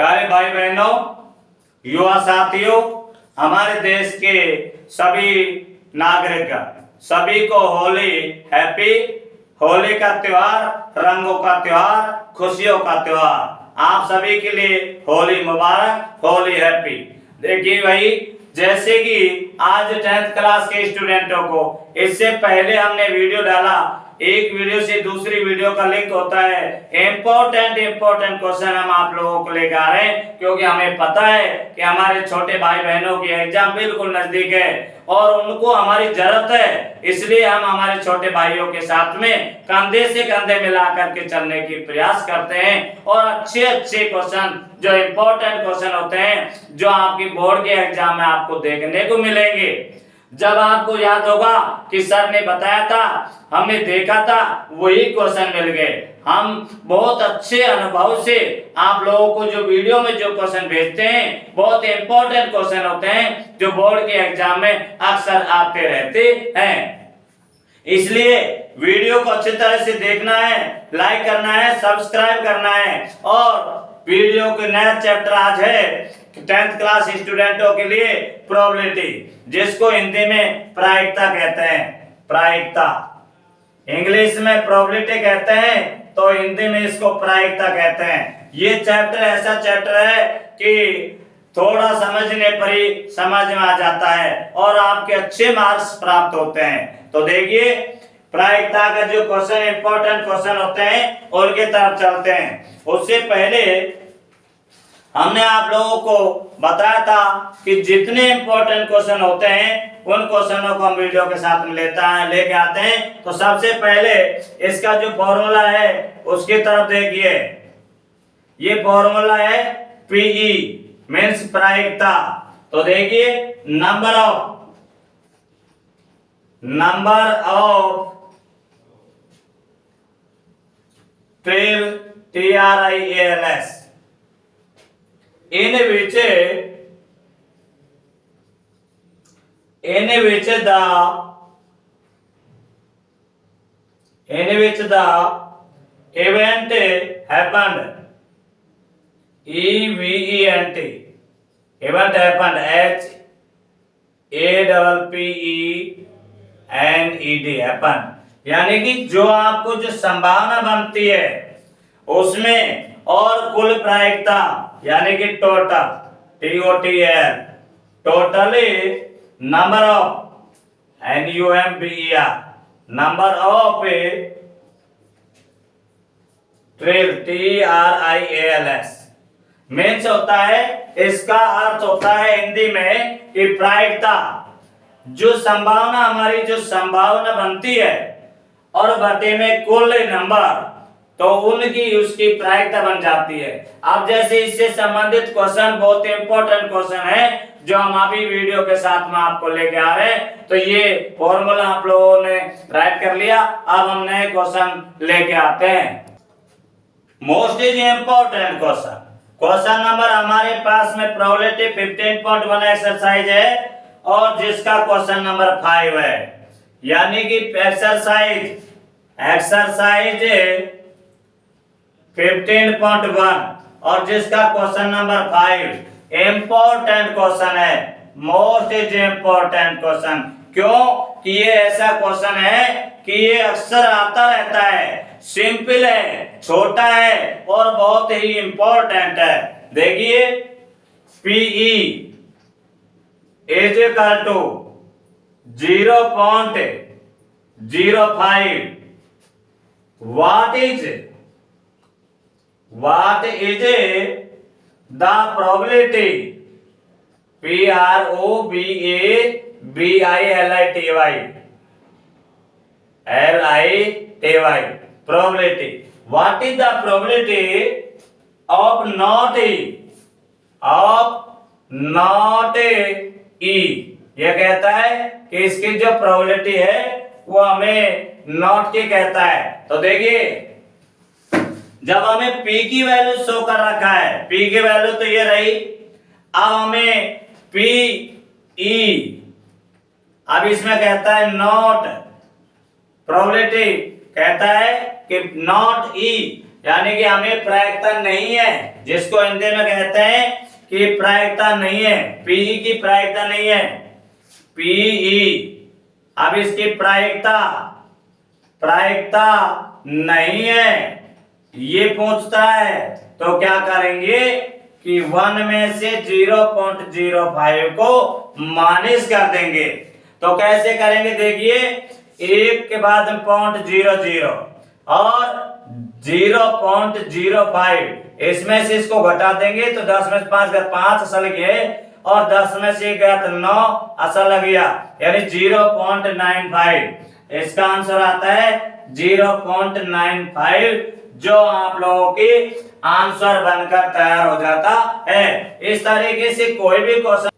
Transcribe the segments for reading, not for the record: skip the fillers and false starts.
प्यारे भाई बहनों, युवा साथियों, हमारे देश के सभी नागरिक सभी को होली हैप्पी। होली का त्योहार, रंगों का त्योहार, खुशियों का त्योहार, आप सभी के लिए होली मुबारक, होली हैप्पी। देखिए भाई, जैसे कि आज 10th क्लास के स्टूडेंटों को इससे पहले हमने वीडियो डाला, एक वीडियो से दूसरी वीडियो का लिंक होता है। इम्पोर्टेंट क्वेश्चन हम आप लोगों को लेकर आ रहे हैं, क्योंकि हमें पता है कि हमारे छोटे भाई बहनों की एग्जाम बिल्कुल नजदीक है और उनको हमारी जरूरत है। इसलिए हम हमारे छोटे भाइयों के साथ में कंधे से कंधे मिला करके चलने की प्रयास करते हैं और अच्छे क्वेश्चन, जो इम्पोर्टेंट क्वेश्चन होते हैं, जो आपकी बोर्ड के एग्जाम में आपको देखने को मिलेंगे। जब आपको याद होगा कि सर ने बताया था, हमने देखा था, वही क्वेश्चन मिल गए। हम बहुत अच्छे अनुभव से आप लोगों को जो वीडियो में जो क्वेश्चन भेजते हैं, बहुत इंपॉर्टेंट क्वेश्चन होते हैं जो बोर्ड के एग्जाम में अक्सर आते रहते हैं। इसलिए वीडियो को अच्छी तरह से देखना है, लाइक करना है, सब्सक्राइब करना है। और वीडियो के नया चैप्टर आज है 10th क्लास स्टूडेंटों के लिए प्रोबेबिलिटी, जिसको हिंदी में प्रायिकता कहते हैं। प्रायिकता, इंग्लिश में प्रोबेबिलिटी कहते हैं, तो हिंदी में इसको प्रायिकता कहते हैं। ये चैप्टर ऐसा चैप्टर है कि थोड़ा समझने पर ही समझ में आ जाता है और आपके अच्छे मार्क्स प्राप्त होते हैं। तो देखिए, प्रायिकता का जो क्वेश्चन, इंपॉर्टेंट क्वेश्चन होते हैं, उनके तरफ चलते हैं। उससे पहले हमने आप लोगों को बताया था कि जितने इंपॉर्टेंट क्वेश्चन होते हैं उन क्वेश्चनों को हम वीडियो के साथ में लेके आते हैं। तो सबसे पहले इसका जो फॉर्मूला है उसकी तरफ देखिए। ये फॉर्मूला है पीई मींस प्रायिकता। तो देखिए, number of TRIALS in which the event happened, event happened, HAPPENED happened, यानी कि जो आपको जो संभावना बनती है उसमें और कुल प्रायिकता, यानी कि total, TOTL, totally number of NUMBER, number of TRIALS means होता है, इसका अर्थ होता है हिंदी में कि प्रायिकता, जो संभावना, हमारी जो संभावना बनती है और बटे में कुल नंबर, तो उनकी उसकी प्रायिकता बन जाती है। अब जैसे इससे संबंधित क्वेश्चन बहुत इंपॉर्टेंट क्वेश्चन है जो हम अभी वीडियो के साथ में आपको लेके आ रहे हैं। तो ये फॉर्मूला आप लोगों ने राइट कर लिया। अब हम नए क्वेश्चन लेके आते हैं। Most is important question number हमारे पास में प्रोबेबिलिटी 15.1 एक्सरसाइज है और जिसका क्वेश्चन नंबर 5 है, यानी कि एक्सरसाइज 15.1 और जिसका क्वेश्चन नंबर 5 इंपॉर्टेंट क्वेश्चन है, मोस्ट इज इंपॉर्टेंट क्वेश्चन। क्यों कि ये ऐसा क्वेश्चन है कि ये अक्सर आता रहता है, सिंपल है, छोटा है और बहुत ही इंपॉर्टेंट है। देखिए, PE is equal to 0.05, what is the probability, PROBABILITY, probability, what is the probability of not E? ये कहता है कि इसकी जो प्रोबेबिलिटी है वो हमें नॉट की कहता है। तो देखिए, जब हमें P की वैल्यू शो कर रखा है, P की वैल्यू तो ये रही, अब हमें PE, अब इसमें कहता है नॉट, प्रोबेबिलिटी कहता है कि नॉट E, यानी कि हमें प्रायिकता नहीं है, जिसको हिंदी में कहते हैं कि प्रायिकता नहीं है, पीई की प्रायिकता नहीं है, पीई। अब इसकी प्रायिकता नहीं है ये पूछता है, तो क्या करेंगे कि 1 में से 0.05 को माइनस कर देंगे। तो कैसे करेंगे देखिए, 1 के बाद 0.00 और 0.05, इसमें से इसको घटा देंगे तो 10 में से 5 गया 5 असल गए, और 10 में से गया तो 9 असल लग गया, यानी 0.95। इसका आंसर आता है 0.95, जो आप लोगों की आंसर बनकर तैयार हो जाता है। इस तरीके से कोई भी क्वेश्चन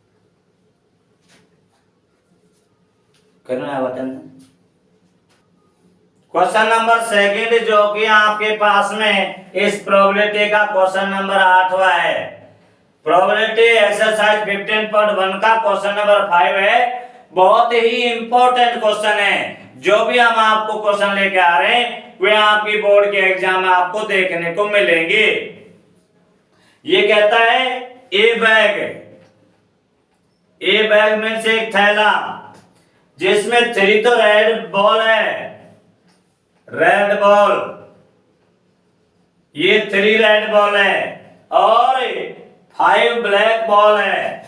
करना है बटन। क्वेश्चन नंबर सेकंड जो कि आपके पास में इस प्रोबेबिलिटी का क्वेश्चन नंबर 8वां है। प्रोबेबिलिटी एक्सरसाइज 15.1 का क्वेश्चन नंबर 5 है। बहुत ही इंपॉर्टेंट क्वेश्चन है। जो भी हम आपको क्वेश्चन लेके आ रहे हैं वे आपकी बोर्ड के एग्जाम में आपको देखने को मिलेंगे। ये कहता है ए बैग में से एक थैला जिसमें 3 तो रेड बॉल है, रेड बॉल, ये 3 रेड बॉल है, और 5 ब्लैक बॉल है,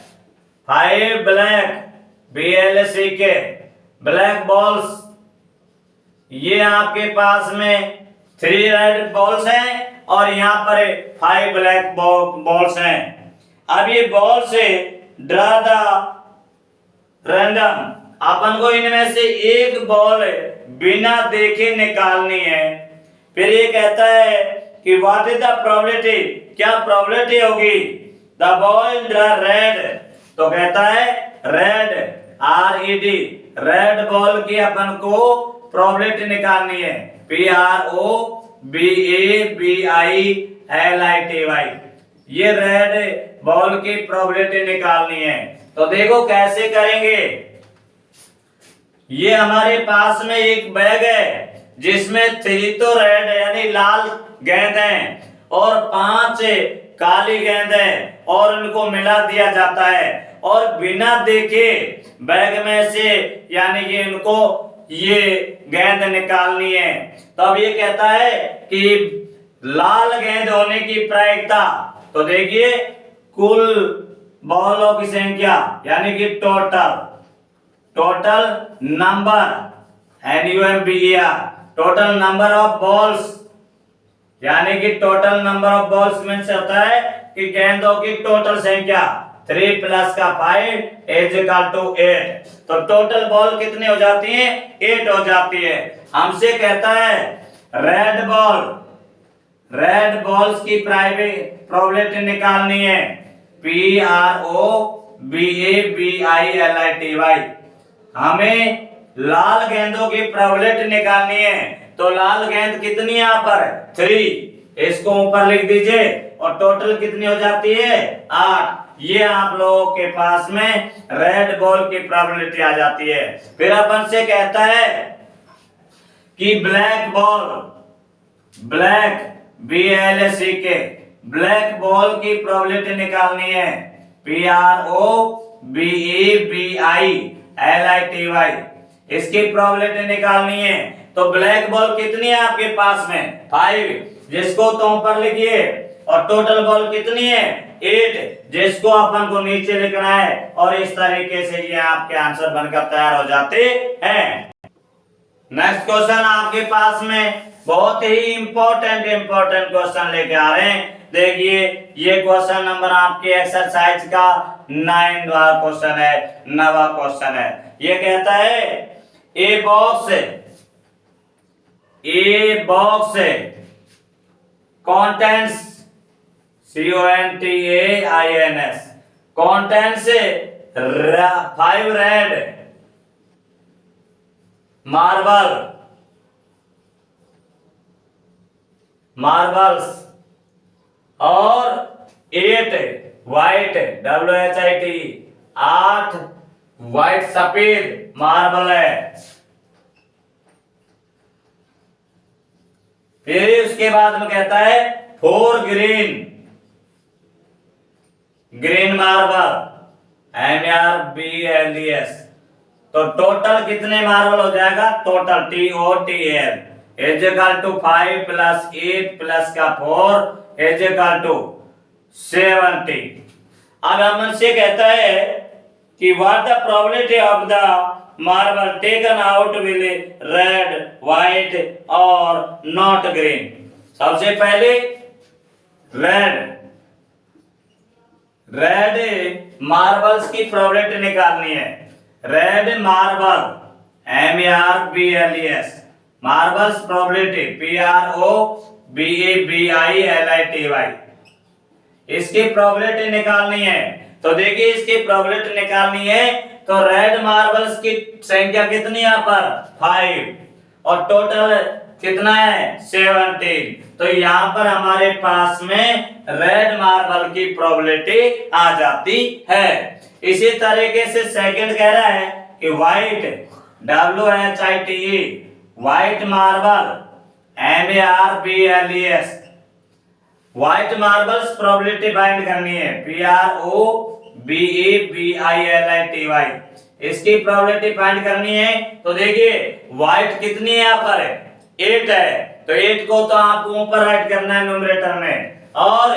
5 ब्लैक BLC के ब्लैक बॉल्स। ये आपके पास में 3 रेड बॉल्स हैं और यहाँ पर 5 ब्लैक बॉल्स हैं। अब ये बॉल से ड्रा द रैंडम, अपन को इनमें से एक बॉल बिना देखे निकालनी है। फिर ये कहता है कि व्हाट इज द प्रोबेबिलिटी, क्या प्रोबेबिलिटी होगी the ball in the red, तो कहता है रेड RED, रेड बॉल की अपन को प्रोबेबिलिटी निकालनी है, PROBABILITY, ये रेड बॉल की प्रोबेबिलिटी निकालनी है। तो देखो कैसे करेंगे। ये हमारे पास में एक बैग है जिसमें 3 तो रेड यानी लाल गेंद हैं और 5 काली गेंद है, और उनको मिला दिया जाता है और बिना देखे बैग में से यानी कि इनको ये गेंद निकालनी है। तो अब ये कहता है कि लाल गेंद होने की प्रायिकता, तो देखिए कुल बॉलों की संख्या यानी कि total number NUMBER, total number of balls, यानी कि टोटल नंबर ऑफ बॉल्स में से होता है कि गेंदों की टोटल संख्या 3 + 5 = 8। तो टोटल बॉल कितनी हो जाती है 8 हो जाती है। हमसे कहता है रेड बॉल्स की प्रोबेबिलिटी निकालनी है, PROBABILITY। हमें लाल गेंदों की प्रोबेबिलिटी निकालनी है। तो लाल गेंद कितनी है यहाँ पर 3, इसको ऊपर लिख दीजिए, और टोटल कितनी हो जाती है 8। ये आप लोगों के पास में रेड बॉल की प्रोबेबिलिटी आ जाती है। फिर अपन से कहता है कि ब्लैक BLC के ब्लैक बॉल की प्रोबेबिलिटी निकालनी है, PROBABILITY, इसकी प्रोबेबिलिटी निकालनी है। तो ब्लैक बॉल कितनी है आपके पास में 5, जिसको तो ऊपर लिखिए, और टोटल बॉल कितनी है 8, जिसको अपन को नीचे लिखना है, और इस तरीके से ये आपके आंसर बनकर तैयार हो जाते हैं। नेक्स्ट क्वेश्चन आपके पास में बहुत ही इंपॉर्टेंट क्वेश्चन लेके आ रहे हैं। देखिए ये क्वेश्चन नंबर आपके एक्सरसाइज का 9वां क्वेश्चन है, 9वां क्वेश्चन है। ये कहता है a box contains CONTAINS contains 5 red marbles और 8 white WHITE 8 व्हाइट सफेद मार्बल है। फिर उसके बाद में कहता है 4 ग्रीन मार्बल MRBLES। तो टोटल कितने मार्बल हो जाएगा, total TOTL is equal to 5 plus 8 plus का 4 इज इक्वल टू 70। अब हमसे कहता है कि what the probability of the marble taken out will read white और नॉट ग्रीन। सबसे पहले रेड मार्बल्स की प्रोबेबिलिटी निकालनी है। Red marble MRBLES marbles probability PROBABILITY, इसकी प्रोबेबिलिटी निकालनी है। तो देखिए इसकी प्रोबेबिलिटी निकालनी है तो रेड मार्बल्स की संख्या कितनी है यहाँ पर 5 और टोटल कितना है 17। तो यहाँ पर हमारे पास में रेड मार्बल की प्रोबेबिलिटी आ जाती है। इसी तरीके से सेकंड कह रहा है कि white WHITE white marble MARBLES white marbles probability find करनी है PROBABILITY, इसकी प्रोबेबिलिटी फाइंड करनी है। तो देखिए व्हाइट कितनी है यहाँ पर 8 है, तो 8 को तो आपको ऊपर राइट करना है न्यूमरेटर में, और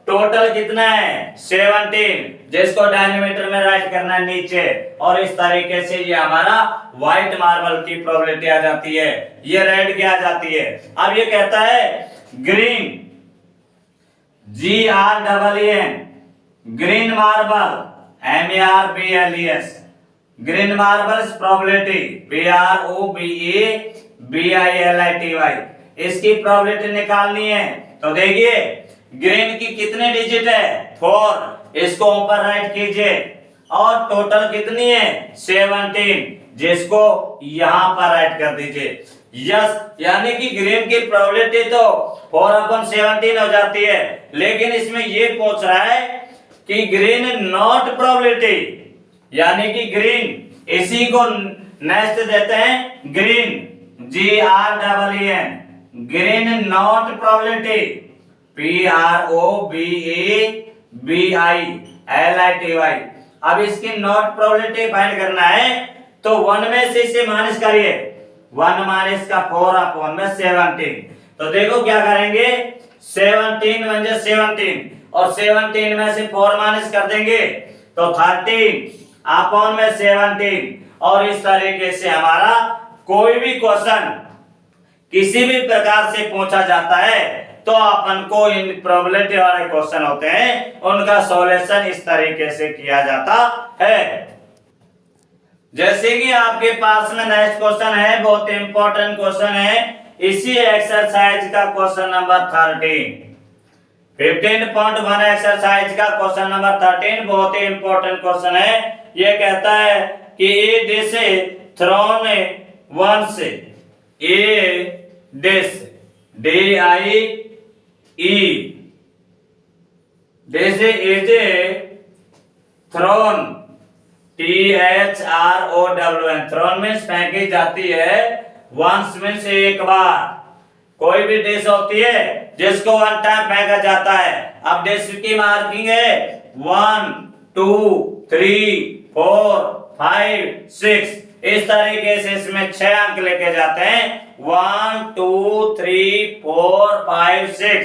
टोटल कितना है 17 जिसको डिनोमिनेटर में राइट करना है नीचे। और इस तरीके से ये हमारा व्हाइट मार्बल की प्रोबेबिलिटी आ जाती है, ये रेड की आ जाती है। अब ये कहता है green GREEN green marble MARBLES green marbles probability PROBABILITY, इसकी प्रोबेबिलिटी निकालनी है। तो देखिए ग्रीन की कितने डिजिट है 4, इसको ऊपर राइट कीजिए, और टोटल कितनी है 17 जिसको यहां पर राइट कर दीजिए। यस, यानी कि ग्रीन की प्रोबेबिलिटी तो 4/17 हो जाती है, लेकिन इसमें ये पूछ रहा है कि ग्रीन नॉट प्रोबेबिलिटी, यानी कि ग्रीन इसी को नेक्स्ट देते हैं green GREEN green not probability PROBABILITY। अब इसकी नॉट प्रोबेबिलिटी फाइंड करना है तो 1 में से इसे माइनस करिए, 1 माइनस का 4/17। तो देखो क्या करेंगे 17 1 जा 17 और 17 में से 4 माइनस कर देंगे तो 13/17। और इस तरीके से हमारा कोई भी क्वेश्चन किसी भी प्रकार से पूछा जाता है तो अपन को इन प्रोबेबिलिटी वाले क्वेश्चन होते हैं उनका सॉल्यूशन इस तरीके से किया जाता है। जैसे कि आपके पास में नेक्स्ट क्वेश्चन है, बहुत इंपॉर्टेंट क्वेश्चन है, इसी एक्सरसाइज का क्वेश्चन नंबर 13 15.1 एक्सरसाइज का क्वेश्चन नंबर 13 बहुत ही इंपॉर्टेंट क्वेश्चन है। ये कहता है कि a dish thrown once a dish DIE dish is thrown THROWN thrown means फेंकी जाती है, वंस मींस एक बार, कोई भी डिश होती है जिसको 1 टाइम फेंका जाता है। अब डिश की मार्किंग है 1 2 3 4 5 6, इस तरीके से इसमें 6 अंक लेके जाते हैं 1 2 3 4 5 6।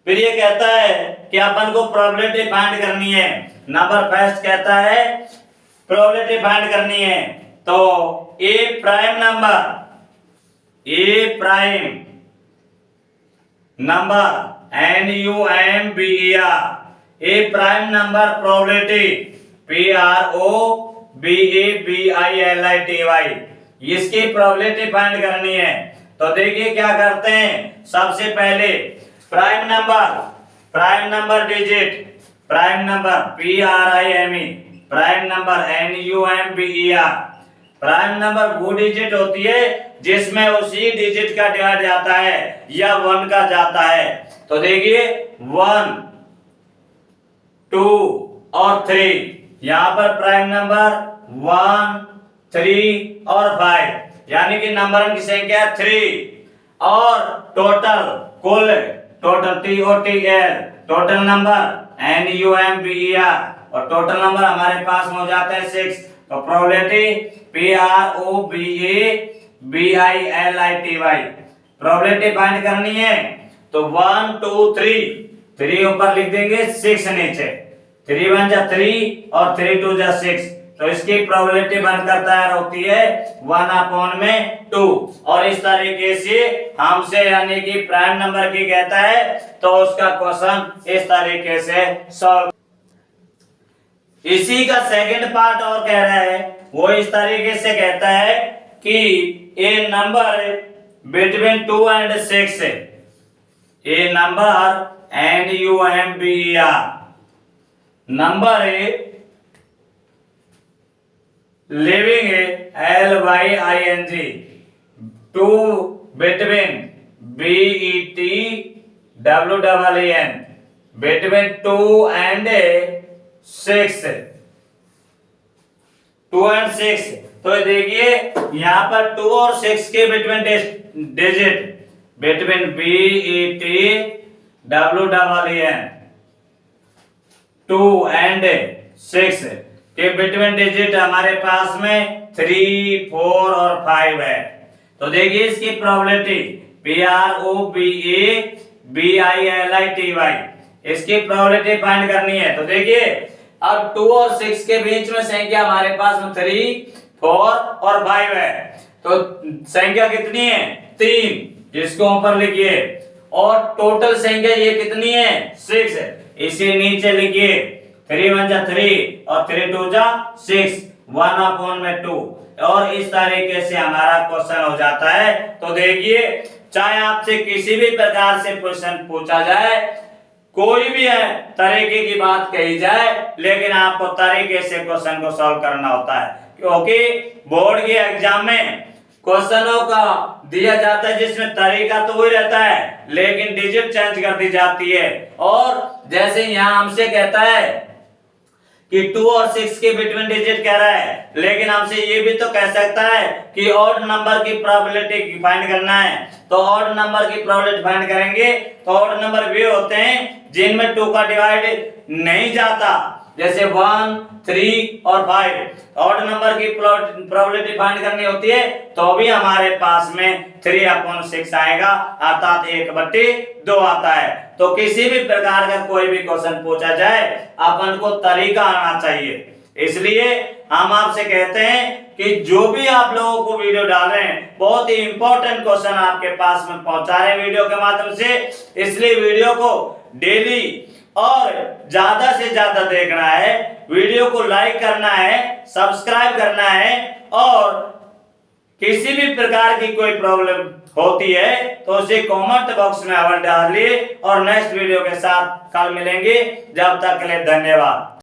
फिर ये कहता है कि अपन को प्रोबेबिलिटी फाइंड करनी है। नंबर फर्स्ट कहता है प्रोबेबिलिटी फाइंड करनी है, तो ए प्राइम नंबर NUMBER ए प्राइम नंबर प्रोबेबिलिटी PROBABILITY, इसकी प्रोबेबिलिटी फाइंड करनी है। तो देखिए क्या करते हैं, सबसे पहले prime number digit, prime number PRIME, prime number NUMBER, prime number वो डिजिट होती है जिसमें उसी डिजिट का डिवाइड जाता है या 1 का जाता है। तो देखिए 1 2 और 3, यहां पर प्राइम नंबर 1 3 और 5, यानी कि नंबर की संख्या 3। और टोटल कुल total TOTL total number NUMBER और टोटल नंबर हमारे पास में हो जाता है 6। तो प्रोबेबिलिटी PROBABILITY प्रोबेबिलिटी फाइंड करनी है तो 1 2 3 ऊपर लिख देंगे 6 नीचे 3 1 जा 3 और 3 2 जा 6। तो इसकी प्रोबेबिलिटी बनकर तैयार होती है 1/2 और इस तरीके से हमसे यानी कि प्राइम नंबर की कहता है तो उसका क्वेश्चन इस तरीके से सॉल्व। इसी का सेकंड पार्ट और कह रहा है वो इस तरीके से कहता है कि a number between 2 and 6 a number NUMBER number living LYING 2 between BETWEEN between 2 and 6 2 and 6। तो देखिए यहाँ पर 2 और 6 के between digit between BETWEEN 2 and 6 के बिटवीन डिजिट हमारे पास में 3 4 और 5 है। तो देखिए इसकी प्रोबेबिलिटी PROBABILITY इसकी प्रोबेबिलिटी फाइंड करनी है। तो देखिए अब 2 और 6 के बीच में संख्या हमारे पास में 3 4 और 5 है। तो संख्या कितनी है 3 जिसको ऊपर लिखिए और टोटल संख्या ये कितनी है 6 इसे नीचे लिखिए 3 1 जा 3 और 3 2 जा 6 1/2 और इस तरीके से हमारा क्वेश्चन हो जाता है। तो देखिए चाहे आपसे किसी भी प्रकार से क्वेश्चन पूछा जाए कोई भी है तरीके की बात कही जाए लेकिन आपको तरीके से क्वेश्चन को सॉल्व करना होता है क्योंकि बोर्ड के एग्जाम में क्वेश्चनों का दिया जाता है जिसमें तरीका तो वही रहता है लेकिन डिजिट चेंज कर दी जाती है। और जैसे यहाँ हमसे कहता है कि 2 और 6 के बिटवीन डिजिट कह रहा है लेकिन हमसे ये भी तो कह सकता है कि ऑड नंबर की प्रोबेबिलिटी फाइंड करना है। तो ऑड नंबर की प्रोबेबिलिटी फाइंड करेंगे तो ऑड नंबर वे होते हैं जिनमें 2 का डिवाइड नहीं जाता जैसे 1 3 और 5। ऑड नंबर की प्रोबेबिलिटी फाइंड करनी होती है तो भी हमारे पास में 3/6 आएगा अर्थात 1/2 आता है। तो किसी भी प्रकार का कोई भी क्वेश्चन पूछा जाए अपन को तरीका आना चाहिए। इसलिए हम आपसे कहते हैं कि जो भी आप लोगों को वीडियो डाल रहे हैं बहुत ही इंपॉर्टेंट क्वेश्चन आपके पास में पहुंचा रहे हैं वीडियो के माध्यम से। इसलिए वीडियो को डेली और ज्यादा से ज्यादा देखना है, वीडियो को लाइक करना है, सब्सक्राइब करना है और किसी भी प्रकार की कोई प्रॉब्लम होती है तो उसे कमेंट बॉक्स में अवश्य डालिए और नेक्स्ट वीडियो के साथ कल मिलेंगे। जब तक के लिए धन्यवाद।